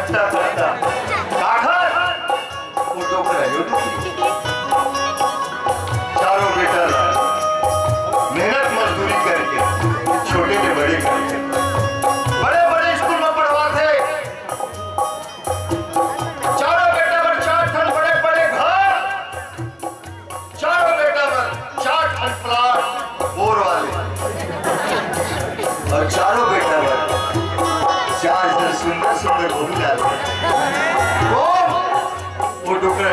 छट्टा पट्टा काखर वो टोकरा चारों बेटा मेहनत मजदूरी करके छोटे के बड़े करके बड़े बड़े स्कूल में पढ़वा थे। चारों बेटा पर 4 ठन बड़े बड़े घर, चारों बेटा पर 4 ठन प्लाट बोर वाले और चारों बेटा पर 4 ठन सुंदर सुंदर बहू डाले। वो टुकड़ा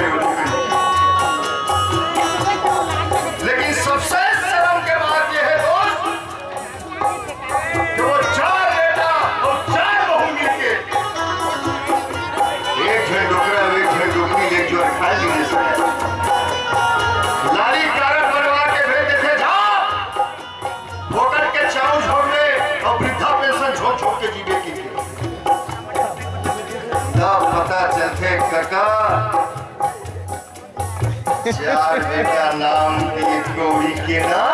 लेकिन सबसे शर्म के बात यह है दोस्त कि वो 4 बेटा और 4 बहू मिलके एक झंडुकड़ा एक झंडुकड़ी एक जोर खा लिए लाली कारण बनवा के भेजे थे जाओ होकर के चाऊ छोड़ने और वृद्धा पेंशन छोड़ छोड़ के जीवे की तब पता चलते काका 4 बेटा नाम की गौरी के ना